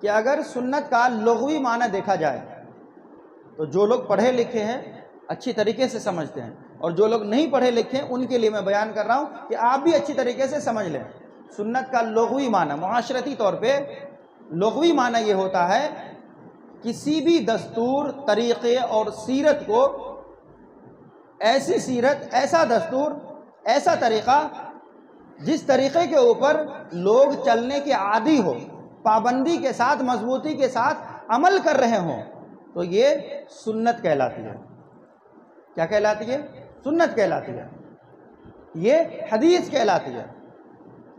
کہ اگر سنت کا لغوی معنی دیکھا جائے تو جو لوگ پڑھے لکھے ہیں اچھی طریقے سے سمجھتے ہیں، اور جو لوگ نہیں پڑھے لکھے ہیں ان کے لیے میں بیان کر رہا ہوں کہ آپ بھی اچھی طریقے سے سمجھ لیں۔ سنت کا لغوی معنی معاشرتی طور پہ لغوی معنی یہ ہوتا ہے کسی بھی دستور، طریقے اور سیرت کو، ایسی سیرت، ایسا دستور، ایسا طریقہ جس طریقے کے اوپر لوگ چلنے کے عادی ہو، پابندی کے ساتھ، مضبوطی کے ساتھ عمل کر رہے ہوں، تو یہ سنت کہلاتی ہے۔ کیا کہلاتی ہے؟ سنت کہلاتی ہے۔ یہ حدیث کہلاتی ہے۔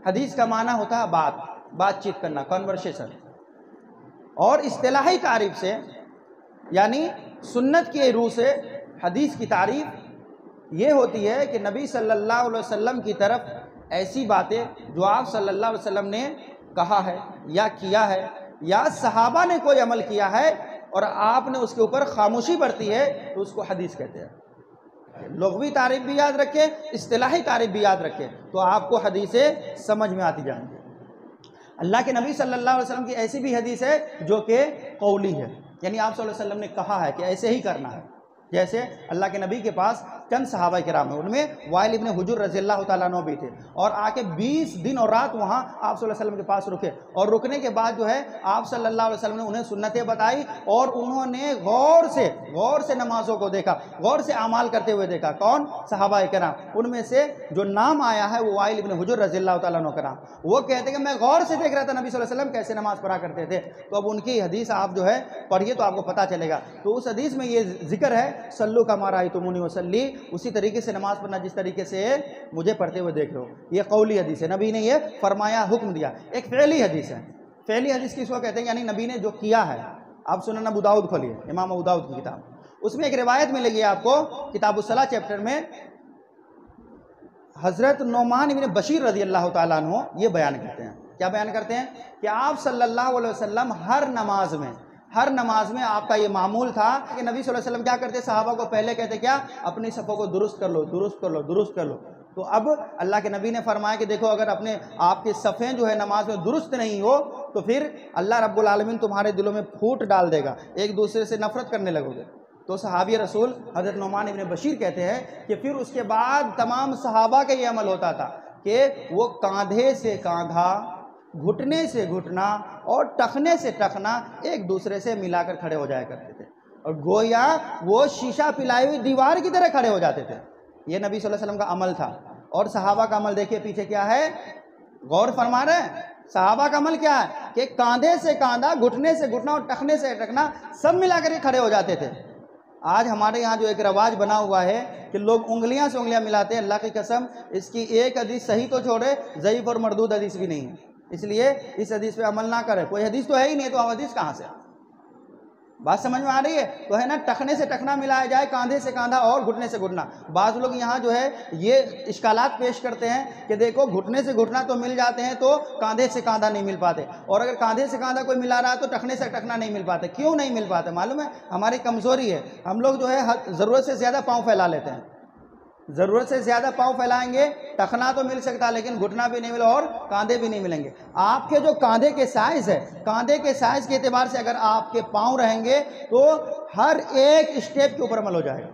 حدیث کا معنی ہوتا ہے بات چیت کرنا، کنورسیشن، اور اصطلاحی تعریف سے یعنی سنت کی روح سے حدیث کی تعریف یہ ہوتی ہے کہ نبی صلی اللہ علیہ وسلم کی طرف ایسی باتیں جو آپ صلی اللہ علیہ وسلم نے کہا ہے یا کیا ہے، یا صحابہ نے کوئی عمل کیا ہے اور آپ نے اس کے اوپر خاموشی برتی ہے، تو اس کو حدیث کہتے ہیں۔ لغوی تعریف بھی یاد رکھیں، اصطلاحی تعریف بھی یاد رکھیں، تو آپ کو حدیثیں سمجھ میں آتی جائیں گی۔ اللہ کے نبی صلی اللہ علیہ وسلم کی ایسی بھی حدیث ہے جو کہ قولی ہے، یعنی آپ صلی اللہ علیہ وسلم نے کہا ہے کہ ایسے ہی کرنا ہے۔ جیسے اللہ کے نبی کے پاس چند صحابہ کرام ہیں، ان میں وائل ابن حجر رضی اللہ تعالیٰ عنہ بھی تھے، اور آ کے 20 دن اور رات وہاں آپ صلی اللہ علیہ وسلم کے پاس رکے، اور رکنے کے بعد جو ہے آپ صلی اللہ علیہ وسلم نے انہیں سنتیں بتائی، اور انہوں نے غور سے نمازوں کو دیکھا، غور سے اعمال کرتے ہوئے دیکھا۔ کون؟ صحابہ کرام۔ ان میں سے جو نام آیا ہے وہ وائل ابن حجر رضی اللہ تعالیٰ عنہ کا نام۔ وہ کہتے ہیں کہ میں غور سے دیکھ رہا تھا نبی صلی اللہ علیہ وسلم کیسے نماز پڑھا کرتے تھے۔ تو اب ان کی حدیث آپ جو ہے پڑھیے تو آپ کو پتہ چلے گا۔ تو اس حدیث میں یہ ذکر ہے صلو کما رأیتمونی وصلی، اسی طریقے سے نماز پڑھنا جس طریقے سے مجھے پڑھتے ہوئے دیکھ رہے ہو۔ یہ قولی حدیث ہے، نبی نے یہ فرمایا، حکم دیا۔ ایک فعلی حدیث ہے۔ فعلی حدیث کس کو کہتے ہیں؟ یعنی نبی نے جو کیا ہے۔ آپ سنن ابو داؤد کھولیے، امام ابو داؤد کی کتاب، اس میں ایک روایت ملے گی آپ کو، کتاب الصلاۃ چیپٹر میں، حضرت نعمان بن بشیر رضی اللہ تعالیٰ عنہ یہ بیان کرتے ہیں۔ کیا بیان کرتے ہیں؟ کہ آپ صلی اللہ علیہ وسلم ہر نماز میں آپ کا یہ معمول تھا کہ نبی صلی اللہ علیہ وسلم کیا کرتے؟ صحابہ کو پہلے کہتے کیا؟ اپنی صفوں کو درست کر لو، درست کر لو، درست کر لو۔ تو اب اللہ کے نبی نے فرمایا کہ دیکھو اگر آپ کے صفیں جو ہے نماز میں درست نہیں ہو تو پھر اللہ رب العالمین تمہارے دلوں میں پھوٹ ڈال دے گا، ایک دوسرے سے نفرت کرنے لگو گے۔ تو صحابی رسول حضرت نعمان ابن بشیر کہتے ہیں کہ پھر اس کے بعد تمام صحابہ کا یہ عمل ہوتا تھا کہ وہ کاندھے سے کاندھا، گھٹنے سے گھٹنا اور ٹخنے سے ٹخنا ایک دوسرے سے ملا کر کھڑے ہو جایا کرتے تھے، اور گویا وہ شیشہ پلائی ہوئی دیوار کی طرح کھڑے ہو جاتے تھے۔ یہ نبی صلی اللہ علیہ وسلم کا عمل تھا۔ اور صحابہ کا عمل دیکھیے پیچھے کیا ہے، غور فرما رہے ہیں؟ صحابہ کا عمل کیا ہے کہ کاندھے سے کاندھا، گھٹنے سے گھٹنا اور ٹخنے سے ٹخنا سب ملا کر کے کھڑے ہو جاتے تھے۔ آج ہمارے یہاں جو ایک رواج بنا ہوا ہے کہ لوگ انگلیاں سے انگلیاں ملاتے ہیں، اللہ کی قسم اس کی ایک حدیث صحیح تو چھوڑے، ضعیف اور مردود حدیث بھی نہیں ہے۔ اس لیے اس حدیث پہ عمل نہ کرے۔ کوئی حدیث تو ہے ہی نہیں، تو حدیث کہاں سے؟ بات سمجھ میں آ رہی ہے؟ تو ہے نا، ٹخنے سے ٹخنا ملایا جائے، کاندھے سے کاندھا اور گھٹنے سے گھٹنا۔ بعض لوگ یہاں جو ہے یہ اشکالات پیش کرتے ہیں کہ دیکھو گھٹنے سے گھٹنا تو مل جاتے ہیں تو کاندھے سے کاندھا نہیں مل پاتے، اور اگر کاندھے سے کاندھا کوئی ملا رہا ہے تو ٹخنے سے ٹخنا نہیں مل پاتے۔ کیوں نہیں مل پاتے؟ معلوم ہے ہماری کمزوری ہے، ہم لوگ جو ہے ضرورت سے زیادہ پاؤں پھیلا لیتے ہیں۔ ضرورت سے زیادہ پاؤں پھیلائیں گے، ٹخنا تو مل سکتا لیکن گھٹنا بھی نہیں ملے اور کاندھے بھی نہیں ملیں گے۔ آپ کے جو کاندھے کے سائز ہے، کاندھے کے سائز کے اعتبار سے اگر آپ کے پاؤں رہیں گے تو ہر ایک اسٹیپ کے اوپر عمل ہو جائے گا۔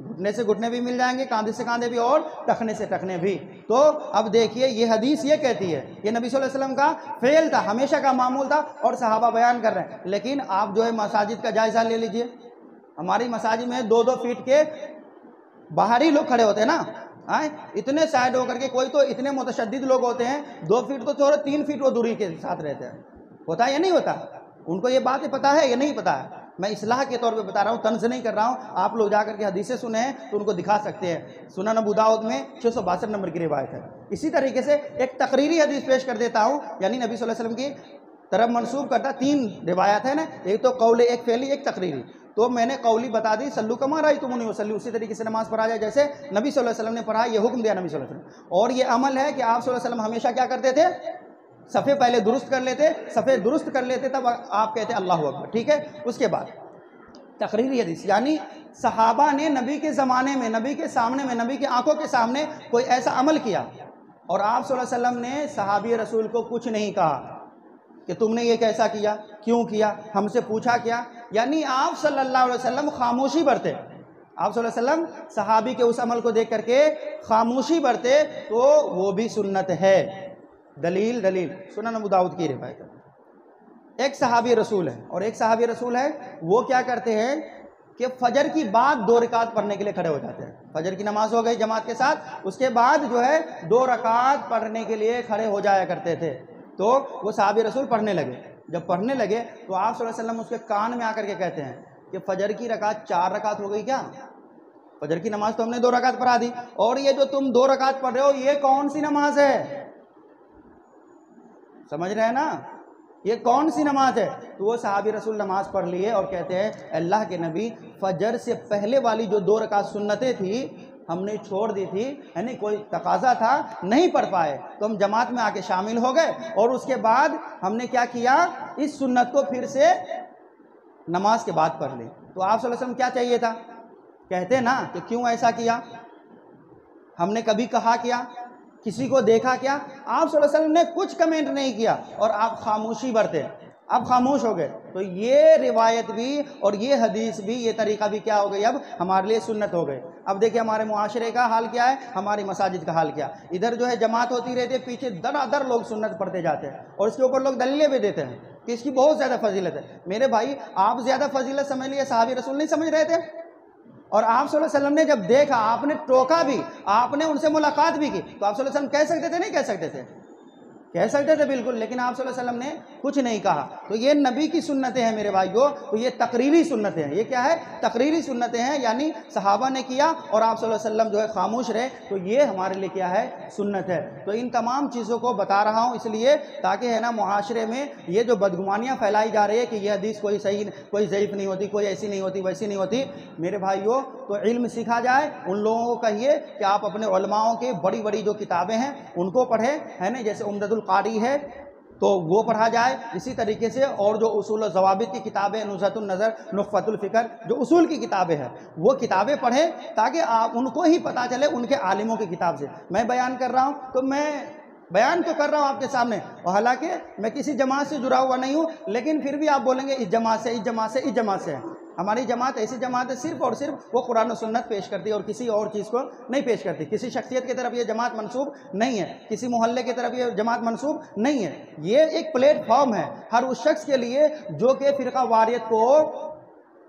گھٹنے سے گھٹنے بھی مل جائیں گے، کاندھے سے کاندھے بھی اور ٹخنے سے ٹخنے بھی۔ تو اب دیکھیے یہ حدیث یہ کہتی ہے، یہ نبی صلی اللہ علیہ وسلم کا فعل تھا، ہمیشہ کا معمول تھا، اور صحابہ بیان کر رہے ہیں۔ لیکن آپ جو ہے مساجد کا جائزہ لے لیجئے، ہماری مساجد میں 2-2 فیٹ کے باہری لوگ کھڑے ہوتے ہیں نا، اتنے سائڈ ہو کر کے، کوئی تو اتنے متشدد لوگ ہوتے ہیں 2 فیٹ تو چھوڑو 3 فیٹ وہ دوری کے ساتھ رہتے ہیں۔ ہوتا ہے یا نہیں ہوتا؟ ان کو یہ بات پتہ ہے یا نہیں پتہ ہے؟ میں اصلاح کے طور پہ بتا رہا ہوں، طنز نہیں کر رہا ہوں۔ آپ لوگ جا کر کے حدیثیں سنے ہیں تو ان کو دکھا سکتے ہیں۔ سنن ابو داؤد میں 662 نمبر کی روایت ہے۔ اسی طریقے سے ایک تقریری حدیث پیش کر دیتا ہوں، یعنی نبی صلی اللہ علیہ وسلم کی طرف منسوب کرتا 3 روایت ہے نا، ایک تو قول، ایک فعلی، ایک تقریری۔ تو میں نے قولی بتا دی، صلو کما رأیتمونی وصلی، اسی طریقے سے نماز پڑھا جائے جیسے نبی صلی اللہ علیہ وسلم نے پڑھا، یہ حکم دیا نبی صلی اللہ علیہ وسلم۔ اور یہ عمل ہے کہ آپ صلی اللہ علیہ وسلم ہمیشہ کیا کرتے تھے؟ صفے پہلے درست کر لیتے، صفے درست کر لیتے تب آپ کہتے اللہ اکبر، ٹھیک ہے؟ اس کے بعد تقریری حدیث، یعنی صحابہ نے نبی کے زمانے میں، نبی کے سامنے میں، نبی کی آنکھوں کے سامنے کوئی ایسا عمل کیا اور آپ صلی اللہ علیہ وسلم نے صحابی رسول کو کچھ نہیں کہا، کہ تم نے یہ کیسا کیا، کیوں کیا، ہم سے پوچھا کیا؟ یعنی آپ صلی اللہ علیہ وسلم خاموشی برتے، آپ صلی اللہ علیہ وسلم صحابی کے اس عمل کو دیکھ کر کے خاموشی برتے، تو وہ بھی سنت ہے۔ دلیل سنن ابو داؤد کی روایت ہے۔ ایک صحابی رسول ہے اور ایک صحابی رسول ہے، وہ کیا کرتے ہیں کہ فجر کی بعد 2 رکعت پڑھنے کے لیے کھڑے ہو جاتے ہیں۔ فجر کی نماز ہو گئی جماعت کے ساتھ، اس کے بعد جو ہے 2 رکعت پڑھنے کے لیے کھڑے ہو جایا کرتے تھے۔ تو وہ صحابی رسول پڑھنے لگے، جب پڑھنے لگے تو آپ صلی اللہ علیہ وسلم اس کے کان میں آ کر کے کہتے ہیں کہ فجر کی رکعت 4 رکعت ہو گئی کیا؟ فجر کی نماز تو ہم نے 2 رکعت پڑھا دی، اور یہ جو تم 2 رکعت پڑھ رہے ہو یہ کون سی نماز ہے؟ سمجھ رہے ہیں نا، یہ کون سی نماز ہے؟ تو وہ صحابی رسول نماز پڑھ لیے اور کہتے ہیں اللہ کے نبی، فجر سے پہلے والی جو 2 رکعت سنتیں تھی ہم نے چھوڑ دی تھی، یعنی کوئی تقاضا تھا نہیں پڑھ پائے، تو ہم جماعت میں آ کے شامل ہو گئے، اور اس کے بعد ہم نے کیا کیا، اس سنت کو پھر سے نماز کے بعد پڑھ لی۔ تو آپ صلی اللہ علیہ وسلم کیا چاہیے تھا؟ کہتے نا کہ کیوں ایسا کیا، ہم نے کبھی کہا کیا، کسی کو دیکھا کیا؟ آپ صلی اللہ علیہ وسلم نے کچھ کمنٹ نہیں کیا اور آپ خاموشی برتے، اب خاموش ہو گئے۔ تو یہ روایت بھی اور یہ حدیث بھی، یہ طریقہ بھی کیا ہو گئی، اب ہمارے لیے سنت ہو گئے۔ اب دیکھیں ہمارے معاشرے کا حال کیا ہے، ہماری مساجد کا حال کیا، ادھر جو ہے جماعت ہوتی رہتی ہے، پیچھے در لوگ سنت پڑھتے جاتے ہیں، اور اس کے اوپر لوگ دلیلیں بھی دیتے ہیں کہ اس کی بہت زیادہ فضیلت ہے۔ میرے بھائی، آپ زیادہ فضیلت سمجھ لیے، صحابی رسول نہیں سمجھ رہے تھے؟ اور آپ صلی اللہ علیہ وسلم نے جب دیکھا، آپ نے ٹوکا بھی، آپ نے ان سے ملاقات بھی کی، تو آپ صلی اللہ علیہ وسلم کہہ سکتے تھے نہیں کہہ سکتے تھے؟ کہہ سکتے تھے بالکل، لیکن آپ صلی اللہ علیہ وسلم نے کچھ نہیں کہا۔ تو یہ نبی کی سنتیں ہیں میرے بھائیو، تو یہ تقریری سنتیں ہیں۔ یہ کیا ہے؟ تقریری سنتیں ہیں، یعنی صحابہ نے کیا اور آپ صلی اللہ علیہ وسلم جو ہے خاموش رہے، تو یہ ہمارے لیے کیا ہے؟ سنت ہے۔ تو ان تمام چیزوں کو بتا رہا ہوں اس لیے تاکہ ہے نا معاشرے میں یہ جو بدگمانیاں پھیلائی جا رہی ہے کہ یہ حدیث کوئی صحیح، کوئی ضعیف نہیں ہوتی، کوئی ایسی نہیں ہوتی، ویسی نہیں ہوتی، میرے بھائیو تو علم سیکھا جائے۔ ان لوگوں کو کہیے کہ آپ اپنے علماؤں کے بڑی جو کتابیں ہیں ان کو پڑھیں، ہے نا، جیسے عمدۃ القاری ہے تو وہ پڑھا جائے، اسی طریقے سے اور جو اصول و ضوابط کی کتابیں، نزہۃ النظر، نخبۃ الفکر، جو اصول کی کتابیں ہیں وہ کتابیں پڑھیں، تاکہ آپ ان کو ہی پتہ چلے ان کے عالموں کی کتاب سے۔ میں بیان کر رہا ہوں تو میں بیان تو کر رہا ہوں آپ کے سامنے، اور حالانکہ میں کسی جماعت سے جڑا ہوا نہیں ہوں، لیکن پھر بھی آپ بولیں گے اس جماعت سے، اس جماعت سے، اس جماعت سے ہے۔ ہماری جماعت ایسی جماعت ہے صرف اور صرف وہ قرآن و سنت پیش کرتی ہے اور کسی اور چیز کو نہیں پیش کرتی۔ کسی شخصیت کی طرف یہ جماعت منسوب نہیں ہے، کسی محلے کی طرف یہ جماعت منسوب نہیں ہے۔ یہ ایک پلیٹ فارم ہے ہر اس شخص کے لیے جو کہ فرقہ واریت کو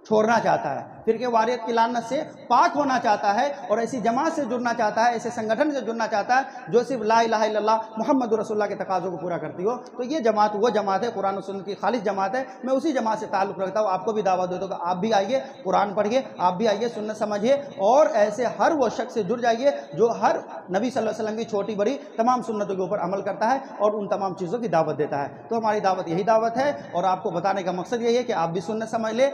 چھوڑنا چاہتا ہے، فرقہ واریت کی لعنت سے پاک ہونا چاہتا ہے، اور ایسی جماعت سے جڑنا چاہتا ہے، ایسے سنگٹھن سے جڑنا چاہتا ہے جو صرف لا الہ الا اللہ محمد رسول اللہ کے تقاضوں کو پورا کرتی ہو۔ تو یہ جماعت وہ جماعت ہے، قرآن و سنت کی خالص جماعت ہے۔ میں اسی جماعت سے تعلق رکھتا ہوں، آپ کو بھی دعوت دیتا ہوں کہ آپ بھی آئیے، قرآن پڑھیے، آپ بھی آئیے، سنت سمجھیے، اور ایسے ہر وہ شخص سے جڑ جائیے جو ہر نبی صلی اللہ علیہ وسلم کی چھوٹی بڑی تمام سنتوں کے اوپر عمل کرتا ہے اور ان تمام چیزوں کی دعوت دیتا ہے۔ تو ہماری دعوت یہی دعوت ہے، اور آپ کو بتانے کا مقصد یہی ہے کہ آپ بھی سنت سمجھ لیں۔